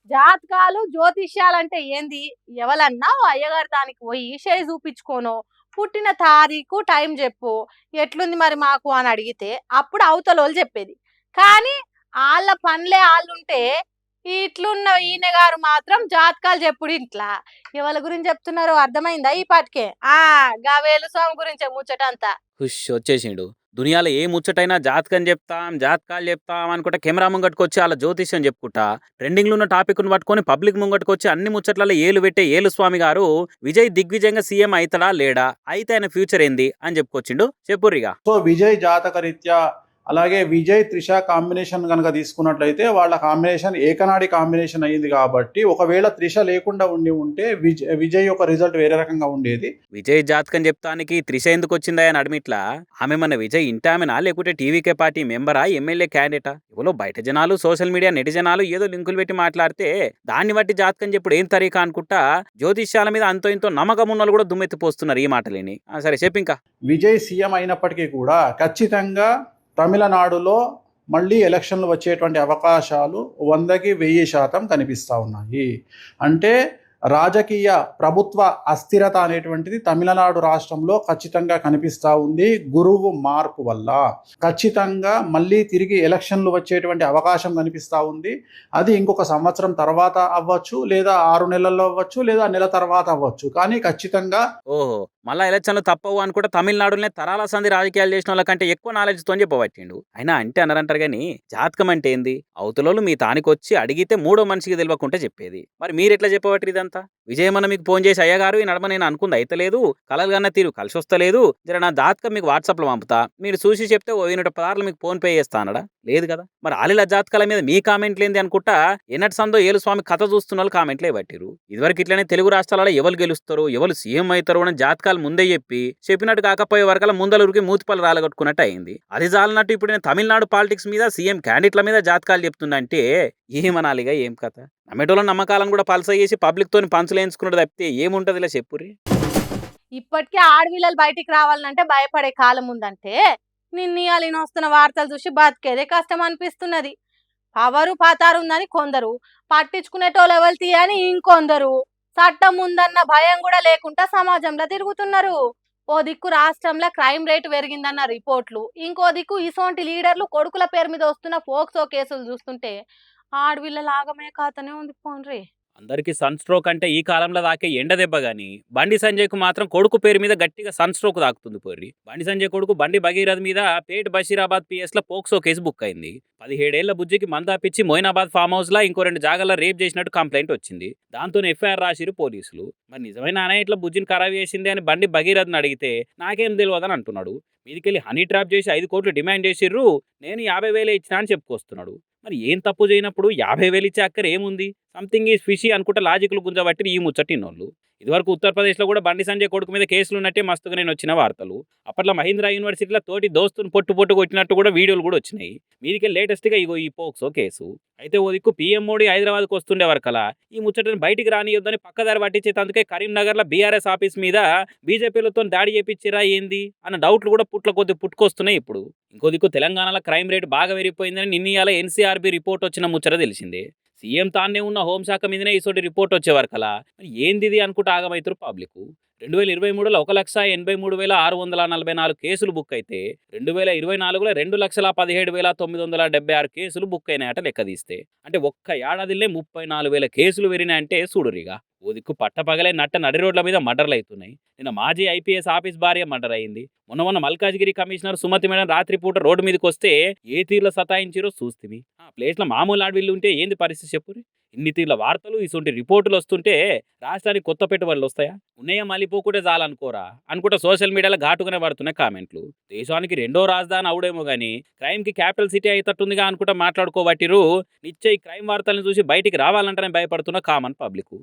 జాతకాలు, జ్యోతిష్యాలంటే ఏంది? ఎవలన్నా ఓ అయ్యగారి దానికి పోయి చేయి చూపించుకోనో, పుట్టిన తారీఖు, టైం జెప్పు. ఎట్లుంది మరి మాకు అని అడిగితే, అప్పుడు అవతలోళ్ళు చెప్పేది. కానీ ఆళ్ళ పనులే ఆళ్ళుంటే, ఇట్లున్న ఈయన గారు మాత్రం జాతకాలు చెప్పుడు ఇంట్లా. ఎవల గురించి చెప్తున్నారో అర్థమైందా ఈ పాటికే? ఆ! గా వేలుస్వామి గురించే ముచ్చటంతా. హుష్ వచ్చేసిండు. దునియాలో ఏ ముచ్చటైనా జాతకం చెప్తాం, జాతకాలు చెప్తాం అనుకుంట కెమెరా ముంగటికొచ్చి ఆళ్ళ జ్యోతిష్యం చెప్పుకుంటా, ట్రెండింగ్‌లో ఉన్న టాపిక్‌ని పట్టుకొని పబ్లిక్ ముంగటికొచ్చి అన్ని ముచ్చట్లలో ఏలు పెట్టే ఏలుస్వామి గారు విజయ్ దిగ్విజయంగా సీఎం అయితడా? లేడా? అయితే ఆయన ఫ్యూచర్ ఏంది? అని చెప్పుకొచ్చిండు. చెప్పుర్రిగా. సో విజయ్ జాతకరీత్యా అలాగే విజయ్ త్రిష కాంబినేషన్ కనుక తీసుకున్నట్లయితే వాళ్ళ కాంబినేషన్ ఏకనాడి కాంబినేషన్ అయ్యింది కాబట్టి ఒకవేళ త్రిష లేకుండా ఉంటే విజయ్ యొక్క రిజల్ట్ వేరే రకంగా ఉండేది. విజయ్ జాతకం చెప్తానికి త్రిష ఎందుకు వచ్చిందా అని అడిమిట్లా ఆమె మన విజయ్ ఇంటామెనా లేకుంటే టీవీకే పార్టీ మెంబరా ఎమ్మెల్యే క్యాండిడేటా ఎవరో బయట జనాలు సోషల్ మీడియా నెటిజనాలు ఏదో లింకులు పెట్టి మాట్లాడితే దాన్ని బట్టి జాతకం చెప్పుడు ఏం తరీకా అనుకుంటా జ్యోతిష్యాల మీద అంతో ఇంతో నమ్మకం ఉన్నోళ్ళు కూడా దుమ్మెత్తిపోస్తున్నారు ఈ మాటలేని. సరే చెప్పు ఇంకా. విజయ్ సీఎం అయినప్పటికీ కూడా ఖచ్చితంగా తమిళనాడులో మళ్ళీ ఎలక్షన్లు వచ్చేటువంటి అవకాశాలు 100% కనిపిస్తూ ఉన్నాయి. అంటే రాజకీయ ప్రభుత్వ అస్థిరత అనేటువంటిది తమిళనాడు రాష్ట్రంలో ఖచ్చితంగా కనిపిస్తూ ఉంది. గురువు మార్పు వల్ల ఖచ్చితంగా మళ్ళీ తిరిగి ఎలక్షన్లు వచ్చేటువంటి అవకాశం కనిపిస్తూ ఉంది. అది ఇంకొక సంవత్సరం తర్వాత అవ్వచ్చు, లేదా 6 నెలల్లో అవ్వచ్చు, లేదా నెల తర్వాత అవ్వచ్చు. కానీ ఖచ్చితంగా ఓహో, మళ్ళా ఎలక్షన్లు తప్పవు అనుకుంటే తమిళనాడులోనే తరాల సంధి రాజకీయాలు చేసిన వాళ్ళకంటే ఎక్కువ నాలెడ్జ్తో చెప్పబట్టిండు. అయినా అంటే అనరంటారు కానీ జాతకం అంటే ఏంది? అవతలోళ్ళు మీ తానికొచ్చి అడిగితే మూడో మనిషికి తెలియకుంటే చెప్పేది. మరి మీరు ఎట్లా చెప్పబట్టి ఇదంతా? విజయమన్న మీకు ఫోన్ చేసి అయ్యగారు ఈ నడమ నేను అనుకుంది అయితలేదు, కలలు కన్నా తీరు కలిసి వస్తలేదు, జర నా జాతకం మీకు వాట్సాప్లో పంపుతా, మీరు చూసి చెప్తే ఓ 110 మీకు ఫోన్ పే చేస్తా అనడా? లేదు కదా. మరి ఆలిల జాతకాల మీద మీ కామెంట్లు ఏంది అనుకుంటా ఎన్నటి సందో ఏలుస్వామి కథ చూస్తున్న వాళ్ళు కామెంట్లే పట్టిరు. ఇదివరకు ఇట్లనే తెలుగు రాష్ట్రాలలో ఎవరు గెలుస్తారు, ఎవరు సీఎం అవుతారు అని జాతకాలు ముందే చెప్పినట్టు కాకపోయే వరకల్లా ముందలూరికి మూతిపల్లి రాలగొట్టుకున్నట్టు అయింది. అది చాలన్నట్టు ఇప్పుడు నేను తమిళనాడు పాలిటిక్స్ మీద సీఎం క్యాండిడేట్ల మీద జాతకాలు చెప్తుందంటే ఏమనాలిగా ఏం కథ? నమ్మేటోళ్ళ నమ్మకాలను కూడా పల్స చేసి పబ్లిక్ తోని పంచులేయించుకున్నది తప్పితే ఏముంటది ఇలా చెప్పుర్రి. ఇప్పటికే ఆడపిల్లలు బయటికి రావాలంటే భయపడే కాలం ఉందంటే నిన్నీయాల వస్తున్న వార్తలు చూసి బతికేదే కష్టం అనిపిస్తున్నది. పవరు పాతారు ఉందని కొందరు, పట్టించుకునేటోళ్ళు ఎవరు అని ఇంకొందరు, చట్టం ఉందన్న భయం కూడా లేకుండా సమాజంలో తిరుగుతున్నారు. ఓ దిక్కు రాష్ట్రంలో క్రైమ్ రేటు పెరిగిందన్న రిపోర్ట్లు, ఇంకో దిక్కు ఇసోంటి లీడర్లు కొడుకుల పేరు మీద వస్తున్న ఫోక్సో కేసులు చూస్తుంటే ఆడపిల్లల ఆగమే ఖాతనే ఉంది పోన్రి. అందరికీ సన్ స్ట్రోక్ అంటే ఈ కాలంలో దాకే ఎండ దెబ్బ గాని బండి సంజయ్కు మాత్రం కొడుకు పేరు మీద గట్టిగా సన్ స్ట్రోక్ దాకుతుంది పోర్రి. బండి సంజయ్ కొడుకు బండి భగీరథ్ మీద పేట్ బషీరాబాద్ పిఎస్ లో పోక్సో కేసు బుక్ అయింది. 17 ఏళ్ల బుజ్జికి మందాపిచ్చి మోయినాబాద్ ఫామ్ హౌస్ లా ఇంకో 2 జాగాల్లో రేప్ చేసినట్టు కంప్లైంట్ వచ్చింది. దాంతో ఎఫ్ఐఆర్ రాసిరు పోలీసులు. మరి నిజమైన అనే ఇట్లా బుజ్జిని ఖరాబ్ చేసింది అని బండి భగీరథ్ని అడిగితే నాకేం తెలియదని అంటున్నాడు. మీదికెళ్ళి హనీ ట్రాప్ చేసి 5 కోట్లు డిమాండ్ చేసిర్రు, నేను 50,000 ఇచ్చినా అని చెప్పుకొస్తున్నాడు. మరి ఏం తప్పు చేయనప్పుడు 50,000 ఇచ్చే అక్కర ఏముంది? సంథింగ్ ఈజ్ ఫిషీ అనుకుంటే లాజిక్లు గుంజబట్టి ఈ ముచ్చటినోళ్ళు. ఇదివరకు ఉత్తరప్రదేశ్లో కూడా బండి సంజయ్ కొడుకు మీద కేసులు ఉన్నట్టే మస్తుగా నేను వచ్చిన వార్తలు. అప్పట్లో మహీంద్రా యూనివర్సిటీలో తోటి దోస్తుని పొట్టు కొట్టినట్టు కూడా వీడియోలు కూడా వచ్చినాయి. మీదికే లేటెస్ట్గా ఇగో ఈ పోక్సో కేసు. అయితే ఓ దిక్కు పీఎం మోడీ హైదరాబాద్కు వస్తుండే వరకలా ఈ ముచ్చటను బయటికి రానియొద్దని పక్కదారి పట్టించేందుకే కరీంనగర్లో బీఆర్ఎస్ ఆఫీస్ మీద బీజేపీలతో దాడి చేపించిరా ఏంది అన్న డౌట్లు కూడా పుట్టుకొస్తున్నాయి ఇప్పుడు. ఇంకో దిక్కు తెలంగాణలో క్రైమ్ రేట్ బాగా పెరిగిపోయిందని నిన్నీయాల ఎన్సీఆర్బీ రిపోర్ట్ వచ్చిన ముచ్చట తెలిసిందే. సీఎం తానే ఉన్న హోంశాఖ మీదనే ఈసోటి రిపోర్ట్ వచ్చే వరకలా మరి ఏంది అనుకుంటూ ఆగమైతురు పబ్లిక్. 2023లో 1,83,644 కేసులు బుక్ అయితే 2024లో 2,17,976 కేసులు బుక్ అయినాయట లెక్క తీస్తే. అంటే ఒక్క ఏడాదిలో 34,000 కేసులు పెరిగినాయంటే చూడురిగా. ఓ దిక్కు పట్టపగలే నట్ట నడి రోడ్ల మీద మర్డర్లు అవుతున్నాయి. నిన్న మాజీ ఐపీఎస్ ఆఫీస్ భార్య మర్డర్ అయింది. మొన్న మల్కాజ్గిరి కమిషనర్ సుమతి మేడం రాత్రిపూట రోడ్డు మీదకి వస్తే ఏ తీర్ల సతాయించిరో చూస్తివి. ఆ ప్లేస్లో మామూలు ఆడవిల్లు ఉంటే ఏంది పరిస్థితి చెప్పురి. ఇన్ని తీర్ల వార్తలు ఇటువంటి రిపోర్టులు వస్తుంటే రాష్ట్రానికి కొత్త పెట్టుబడులు వస్తాయా? ఉన్నాయా మళ్ళీపోకుంటే చాలనుకోరా అనుకుంటే సోషల్ మీడియాలో ఘాటుగానే పడుతున్నాయి కామెంట్లు. దేశానికి రెండో రాజధాని అవుడేమో కానీ క్రైమ్కి క్యాపిటల్ సిటీ అయ్యేటట్టుందిగా అనుకుంటా మాట్లాడుకోబట్టిరు. నిశ్చయ్ క్రైమ్ వార్తలను చూసి బయటికి రావాలంటేనే భయపడుతున్న కామన్ పబ్లిక్.